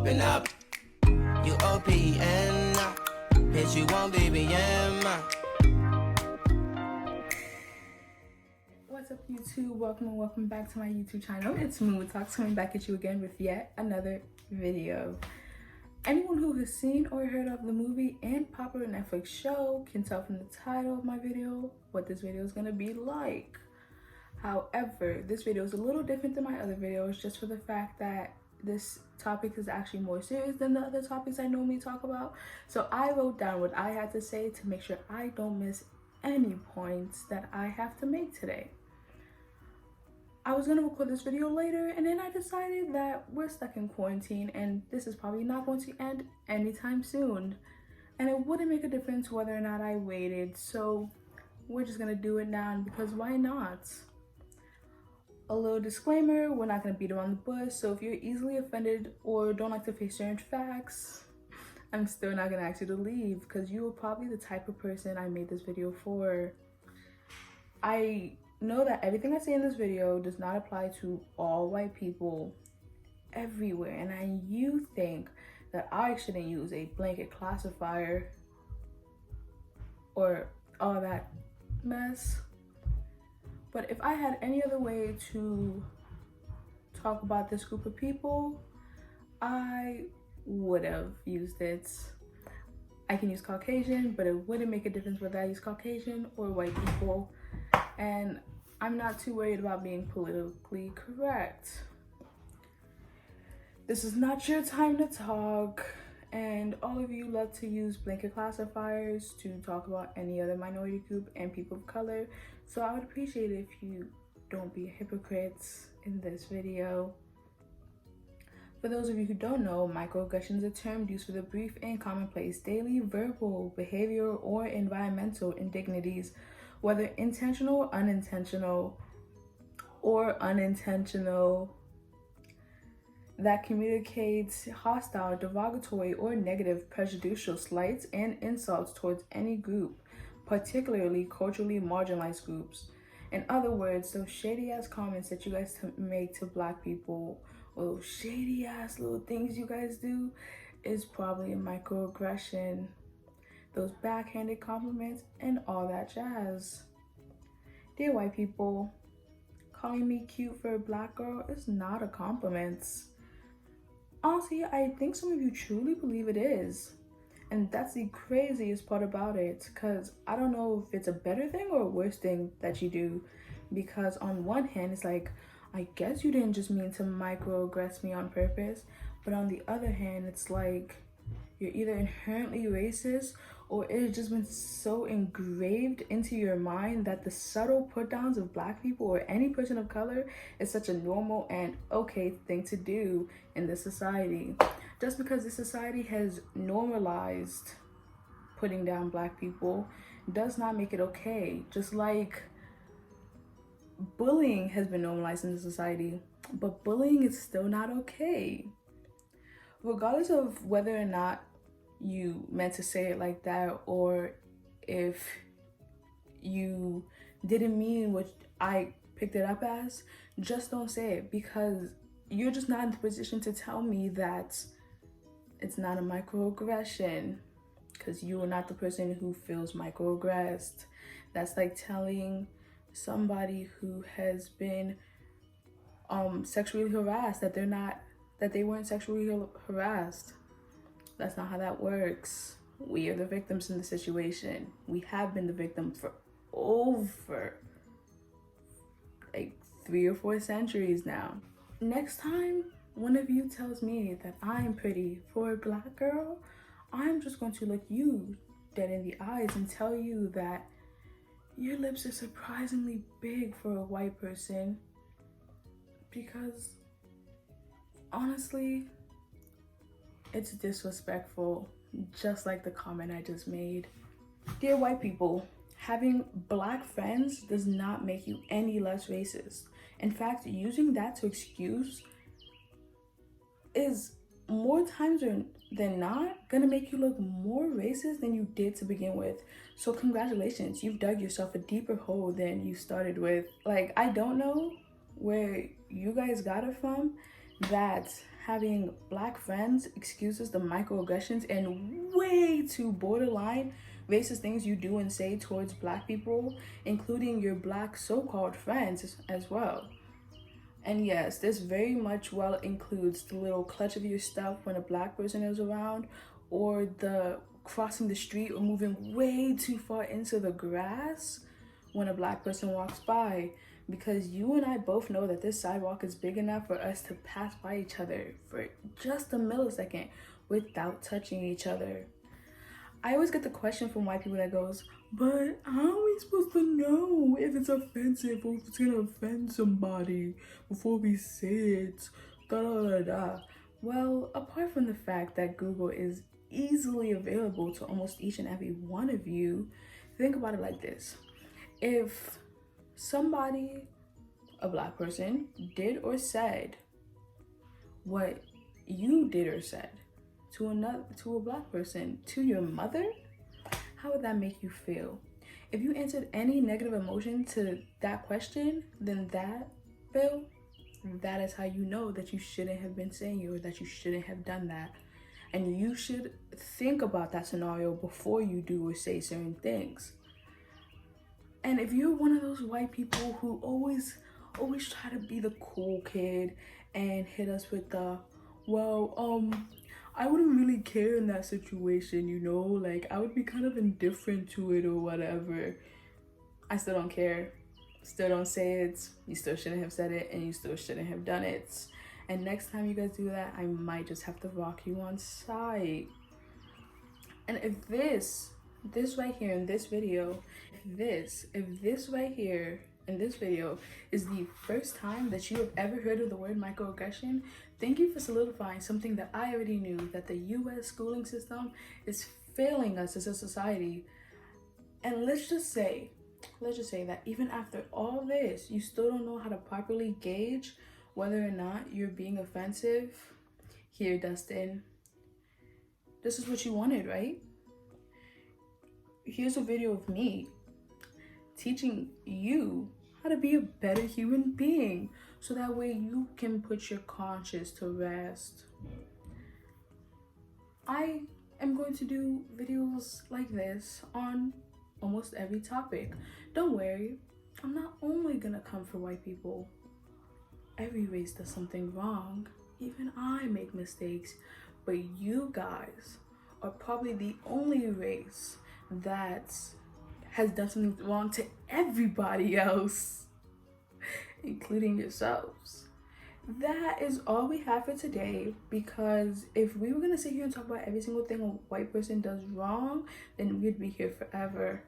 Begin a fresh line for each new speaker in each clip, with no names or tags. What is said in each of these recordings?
open up. You OPN, bitch, you won't BBM.
What's up, YouTube? Welcome back to my YouTube channel. It's Mood Talks, coming back at you again with yet another video. Anyone who has seen or heard of the movie and popular Netflix show can tell from the title of my video what this video is gonna be like. However, this video is a little different than my other videos just for the fact that this topic is actually more serious than the other topics I normally talk about. So I wrote down what I had to say to make sure I don't miss any points that I have to make today. I was gonna record this video later, and then I decided that we're stuck in quarantine and this is probably not going to end anytime soon. And it wouldn't make a difference whether or not I waited, so we're just gonna do it now because why not? A little disclaimer, we're not gonna beat around the bush, so if you're easily offended or don't like to face certain facts, I'm still not gonna ask you to leave because you are probably the type of person I made this video for. I know that everything I say in this video does not apply to all white people everywhere, and you think that I shouldn't use a blanket classifier or all that mess. But if I had any other way to talk about this group of people, I would have used it. I can use Caucasian, but it wouldn't make a difference whether I use Caucasian or white people. And I'm not too worried about being politically correct. This is not your time to talk, and all of you love to use blanket classifiers to talk about any other minority group and people of color. So I would appreciate it if you don't be hypocrites in this video. For those of you who don't know, microaggression is a term used for the brief and commonplace daily verbal, behavioral, or environmental indignities, whether intentional or unintentional, that communicates hostile, derogatory, or negative, prejudicial slights and insults towards any group, particularly culturally marginalized groups. In other words, those shady ass comments that you guys make to black people, or those shady ass little things you guys do, is probably a microaggression. Those backhanded compliments and all that jazz. Dear white people, calling me cute for a black girl is not a compliment. Honestly, I think some of you truly believe it is. And that's the craziest part about it, because I don't know if it's a better thing or a worse thing that you do. Because on one hand, it's like, I guess you didn't just mean to microaggress me on purpose. But on the other hand, it's like, you're either inherently racist or it has just been so engraved into your mind that the subtle put downs of black people or any person of color is such a normal and okay thing to do in this society. Just because this society has normalized putting down black people does not make it okay. Just like bullying has been normalized in the society, but bullying is still not okay. Regardless of whether or not you meant to say it like that, or if you didn't mean what I picked it up as, just don't say it, because you're just not in the position to tell me that it's not a microaggression, because you are not the person who feels microaggressed. That's like telling somebody who has been sexually harassed that they weren't sexually harassed. That's not how that works. We are the victims in the situation. We have been the victim for over like 3 or 4 centuries now. Next time one of you tells me that I'm pretty for a black girl, I'm just going to look you dead in the eyes and tell you that your lips are surprisingly big for a white person, because honestly, it's disrespectful, just like the comment I just made. Dear white people, having black friends does not make you any less racist. In fact, using that to excuse is more times than not gonna make you look more racist than you did to begin with. So congratulations, you've dug yourself a deeper hole than you started with. Like, I don't know where you guys got it from that having black friends excuses the microaggressions and way too borderline racist things you do and say towards black people, including your black so-called friends as well. And yes, this very much well includes the little clutch of your stuff when a black person is around, or the crossing the street or moving way too far into the grass when a black person walks by, because you and I both know that this sidewalk is big enough for us to pass by each other for just a millisecond without touching each other. I always get the question from white people that goes, but how are we supposed to know if it's offensive or if it's gonna offend somebody before we say it? Da da da da. Well, apart from the fact that Google is easily available to almost each and every one of you, think about it like this. If somebody, a black person, did or said what you did or said to a black person, to your mother, how would that make you feel? If you answered any negative emotion to that question, then that is how you know that you shouldn't have been saying it, or that you shouldn't have done that. And you should think about that scenario before you do or say certain things. And if you're one of those white people who always try to be the cool kid and hit us with the, well, I wouldn't really care in that situation, you know, like I would be kind of indifferent to it or whatever. I still don't care. Still don't say it. You still shouldn't have said it, and you still shouldn't have done it. And next time you guys do that, I might just have to rock you on sight. And if this right here in this video, if this right here in this video is the first time that you have ever heard of the word microaggression, thank you for solidifying something that I already knew, that the US schooling system is failing us as a society. And let's just say that even after all this, you still don't know how to properly gauge whether or not you're being offensive. Here, Dustin, this is what you wanted, right? Here's a video of me teaching you how to be a better human being, so that way you can put your conscience to rest. I am going to do videos like this on almost every topic. Don't worry, I'm not only gonna come for white people. Every race does something wrong. Even I make mistakes. But you guys are probably the only race that has done something wrong to everybody else, including yourselves. That is all we have for today, because if we were gonna sit here and talk about every single thing a white person does wrong, then we'd be here forever.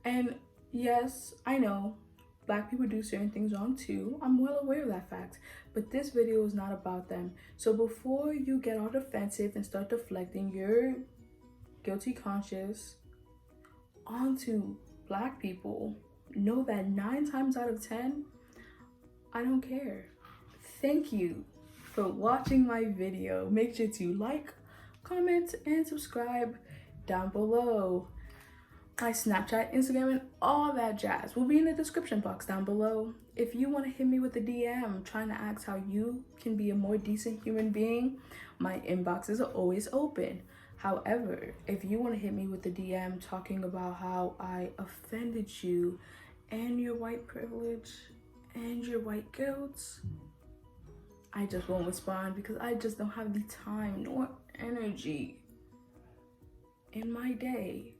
And yes, I know Black people do certain things wrong too. I'm well aware of that fact, but this video is not about them. So before you get all defensive and start deflecting your guilty conscience onto Black people, know that 9 times out of 10, I don't care. Thank you for watching my video. Make sure to like, comment, and subscribe down below. My Snapchat, Instagram, and all that jazz will be in the description box down below. If you want to hit me with a DM trying to ask how you can be a more decent human being, my inbox is always open. However, if you want to hit me with a DM talking about how I offended you and your white privilege and your white guilt, I just won't respond, because I just don't have the time nor energy in my day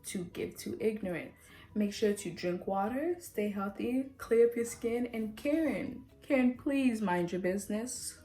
to give to ignorant. Make sure to drink water, stay healthy, clear up your skin, and Karen, please mind your business.